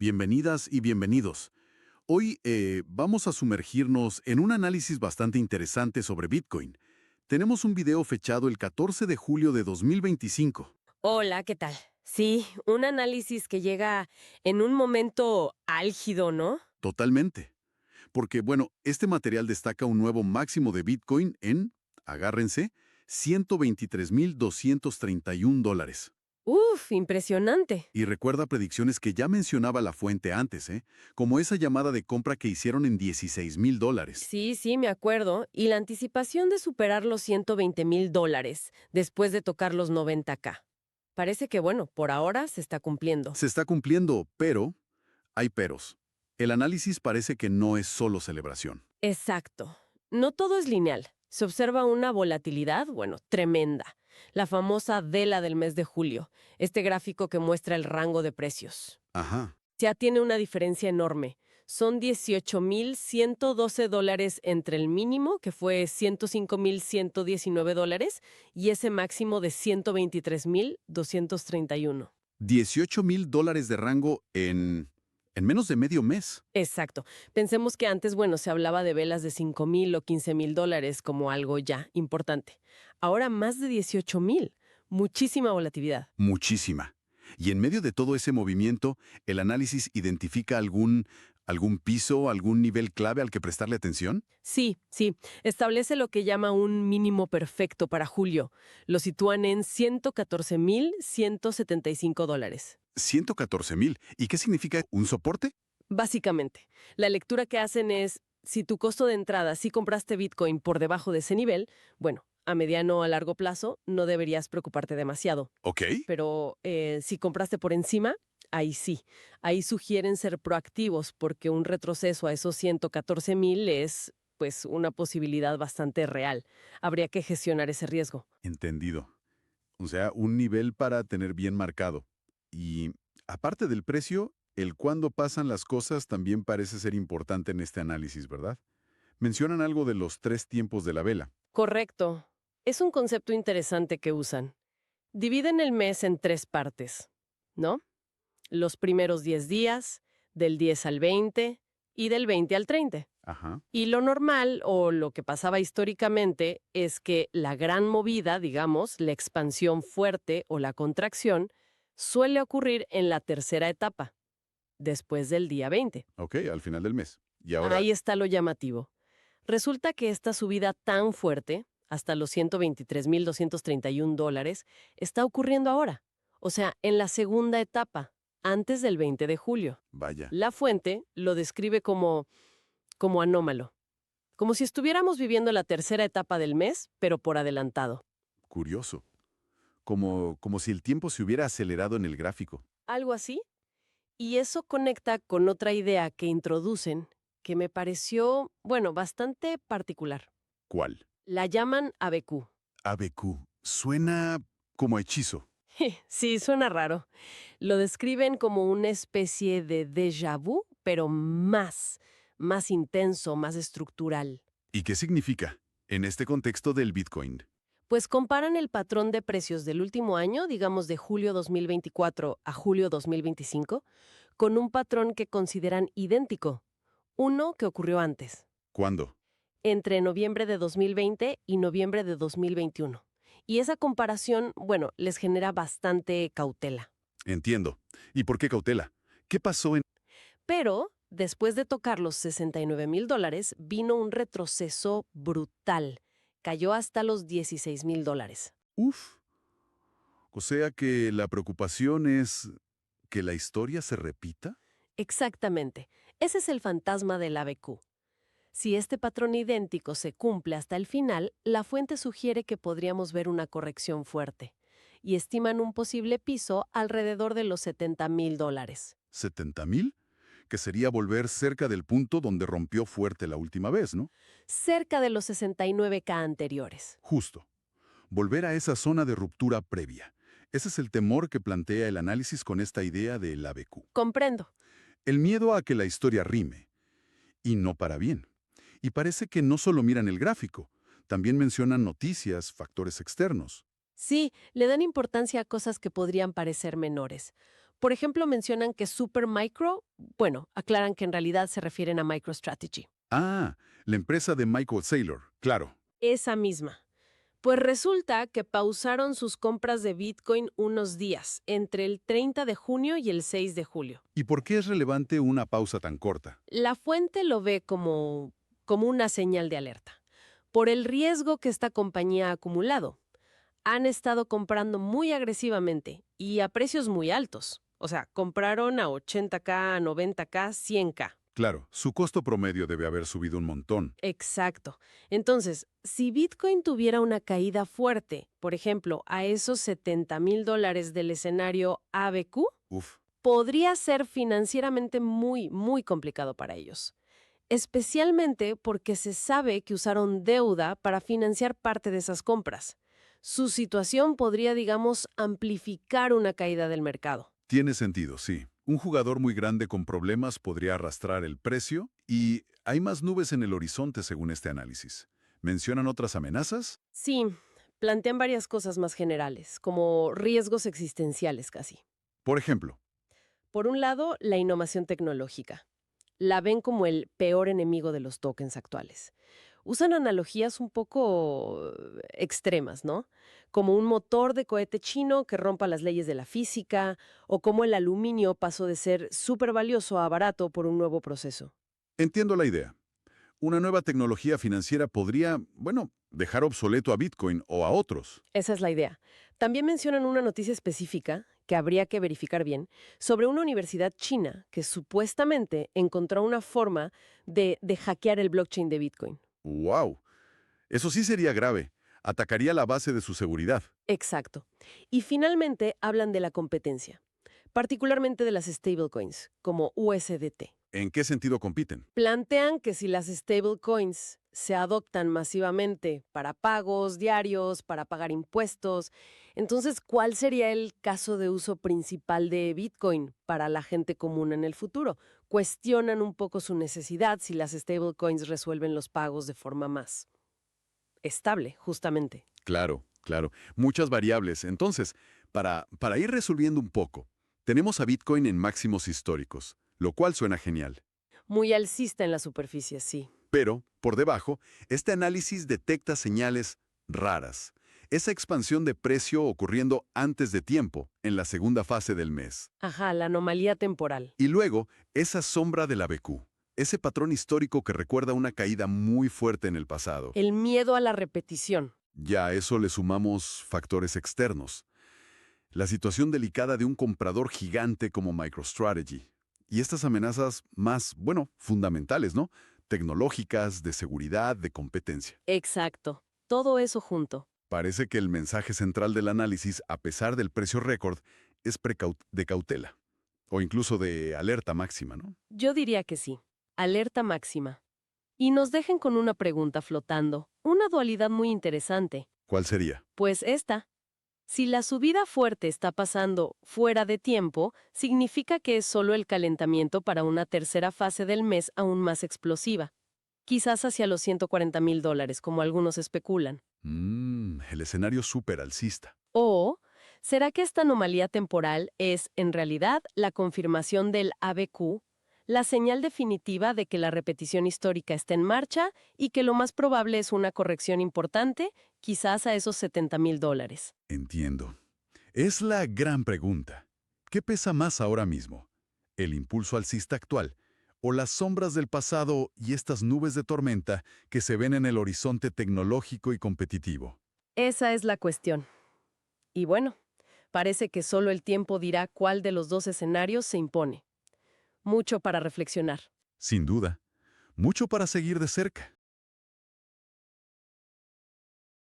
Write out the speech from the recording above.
Bienvenidas y bienvenidos. Hoy vamos a sumergirnos en un análisis bastante interesante sobre Bitcoin. Tenemos un video fechado el 14 de julio de 2025. Hola, ¿qué tal? Sí, un análisis que llega en un momento álgido, ¿no? Totalmente. Porque, bueno, este material destaca un nuevo máximo de Bitcoin en, agárrense, $123,231. Uf, impresionante. Y recuerda predicciones que ya mencionaba la fuente antes, como esa llamada de compra que hicieron en $16,000. Sí, sí, me acuerdo. Y la anticipación de superar los $120,000 después de tocar los 90K. Parece que, bueno, por ahora se está cumpliendo. Se está cumpliendo, pero hay peros. El análisis parece que no es solo celebración. Exacto. No todo es lineal. Se observa una volatilidad, bueno, tremenda. La famosa vela del mes de julio, este gráfico que muestra el rango de precios. Ajá. Ya tiene una diferencia enorme. Son $18,112 entre el mínimo, que fue $105,119, y ese máximo de $123,231. $18,000 de rango en menos de medio mes. Exacto. Pensemos que antes, bueno, se hablaba de velas de $5,000 o $15,000 como algo ya importante. Ahora más de $18,000. Muchísima volatilidad. Muchísima. Y en medio de todo ese movimiento, el análisis identifica algún piso, algún nivel clave al que prestarle atención. Sí, sí. Establece lo que llama un mínimo perfecto para julio. Lo sitúan en $114,175. 114,000. ¿Y qué significa un soporte? Básicamente, la lectura que hacen es, si tu costo de entrada, si compraste Bitcoin por debajo de ese nivel, bueno, a mediano o a largo plazo no deberías preocuparte demasiado. Ok. Pero si compraste por encima, ahí sí. Ahí sugieren ser proactivos porque un retroceso a esos 114,000 es, pues, una posibilidad bastante real. Habría que gestionar ese riesgo. Entendido. O sea, un nivel para tener bien marcado. Y aparte del precio, el cuándo pasan las cosas también parece ser importante en este análisis, ¿verdad? Mencionan algo de los 3 tiempos de la vela. Correcto. Es un concepto interesante que usan. Dividen el mes en 3 partes, ¿no? Los primeros 10 días, del 10 al 20 y del 20 al 30. Ajá. Y lo normal, o lo que pasaba históricamente, es que la gran movida, digamos, la expansión fuerte o la contracción, suele ocurrir en la tercera etapa, después del día 20. Ok, al final del mes. Y ahora, Ahí está lo llamativo. Resulta que esta subida tan fuerte, hasta los $123,231, está ocurriendo ahora. O sea, en la segunda etapa, antes del 20 de julio. vaya, La fuente lo describe como anómalo. Como si estuviéramos viviendo la tercera etapa del mes, pero por adelantado. curioso. Como si el tiempo se hubiera acelerado en el gráfico. Algo así. Y eso conecta con otra idea que introducen que me pareció, bueno, bastante particular. ¿Cuál? La llaman ABQ. ABQ. Suena como hechizo. Sí, suena raro. Lo describen como una especie de déjà vu, pero más intenso, más estructural. ¿Y qué significa? En este contexto del Bitcoin. Pues comparan el patrón de precios del último año, digamos de julio 2024 a julio 2025, con un patrón que consideran idéntico, uno que ocurrió antes, ¿Cuándo? entre noviembre de 2020 y noviembre de 2021. Y esa comparación, bueno, les genera bastante cautela. Entiendo. ¿Y por qué cautela? ¿Qué pasó en... Pero, después de tocar los $69,000, vino un retroceso brutal. Cayó hasta los $16,000. Uf. O sea que la preocupación es que la historia se repita. Exactamente. Ese es el fantasma del ABQ. Si este patrón idéntico se cumple hasta el final, la fuente sugiere que podríamos ver una corrección fuerte y estiman un posible piso alrededor de los $70,000. ¿70,000? Que sería volver cerca del punto donde rompió fuerte la última vez, ¿no? Cerca de los 69K anteriores. Justo. Volver a esa zona de ruptura previa. Ese es el temor que plantea el análisis con esta idea del ABQ. Comprendo. El miedo a que la historia rime. Y no para bien. Y parece que no solo miran el gráfico, también mencionan noticias, factores externos. Sí, le dan importancia a cosas que podrían parecer menores. Por ejemplo, mencionan que Supermicro, bueno, aclaran que en realidad se refieren a MicroStrategy. Ah, la empresa de Michael Saylor, claro. Esa misma. Pues resulta que pausaron sus compras de Bitcoin unos días, entre el 30 de junio y el 6 de julio. ¿Y por qué es relevante una pausa tan corta? La fuente lo ve como una señal de alerta, por el riesgo que esta compañía ha acumulado. Han estado comprando muy agresivamente y a precios muy altos. O sea, compraron a 80K, 90K, 100K. Claro, su costo promedio debe haber subido un montón. Exacto. Entonces, si Bitcoin tuviera una caída fuerte, por ejemplo, a esos $70,000 del escenario ABQ, Uf, podría ser financieramente muy, muy complicado para ellos. Especialmente porque se sabe que usaron deuda para financiar parte de esas compras. Su situación podría, digamos, amplificar una caída del mercado. tiene sentido, sí. Un jugador muy grande con problemas podría arrastrar el precio y hay más nubes en el horizonte según este análisis. ¿Mencionan otras amenazas? Sí, plantean varias cosas más generales, como riesgos existenciales casi. Por ejemplo, Por un lado, la innovación tecnológica. La ven como el peor enemigo de los tokens actuales. Usan analogías un poco extremas, ¿no? Como un motor de cohete chino que rompa las leyes de la física, o como el aluminio pasó de ser súper valioso a barato por un nuevo proceso. entiendo la idea. Una nueva tecnología financiera podría, bueno, dejar obsoleto a Bitcoin o a otros. Esa es la idea. También mencionan una noticia específica, que habría que verificar bien, sobre una universidad china que supuestamente encontró una forma de hackear el blockchain de Bitcoin. ¡Wow! Eso sí sería grave. Atacaría la base de su seguridad. Exacto. Y finalmente hablan de la competencia, particularmente de las stablecoins, como USDT. ¿En qué sentido compiten? Plantean que si las stablecoins se adoptan masivamente para pagos diarios, para pagar impuestos, entonces, ¿cuál sería el caso de uso principal de Bitcoin para la gente común en el futuro? Cuestionan un poco su necesidad si las stablecoins resuelven los pagos de forma más estable, justamente. Claro, claro. Muchas variables. Entonces, para ir resolviendo un poco, tenemos a Bitcoin en máximos históricos, lo cual suena genial. Muy alcista en la superficie, sí. Pero, por debajo, este análisis detecta señales raras. Esa expansión de precio ocurriendo antes de tiempo, en la segunda fase del mes. Ajá, la anomalía temporal. Y luego, esa sombra de la BQ. Ese patrón histórico que recuerda una caída muy fuerte en el pasado. El miedo a la repetición. Ya a eso le sumamos factores externos. La situación delicada de un comprador gigante como MicroStrategy. Y estas amenazas más, bueno, fundamentales, ¿no? Tecnológicas, de seguridad, de competencia. Exacto. Todo eso junto. Parece que el mensaje central del análisis, a pesar del precio récord, es de cautela. O incluso de alerta máxima, ¿no? Yo diría que sí. Alerta máxima. Y nos dejen con una pregunta flotando. Una dualidad muy interesante. ¿Cuál sería? Pues esta. Si la subida fuerte está pasando fuera de tiempo, significa que es solo el calentamiento para una tercera fase del mes aún más explosiva. Quizás hacia los $140,000, como algunos especulan. El escenario súper alcista. O, ¿será que esta anomalía temporal es, en realidad, la confirmación del ABQ, la señal definitiva de que la repetición histórica está en marcha y que lo más probable es una corrección importante, quizás a esos $70,000? Entiendo. Es la gran pregunta. ¿Qué pesa más ahora mismo? ¿El impulso alcista actual? ¿O las sombras del pasado y estas nubes de tormenta que se ven en el horizonte tecnológico y competitivo? Esa es la cuestión. Y bueno, parece que solo el tiempo dirá cuál de los dos escenarios se impone. Mucho para reflexionar. Sin duda. Mucho para seguir de cerca.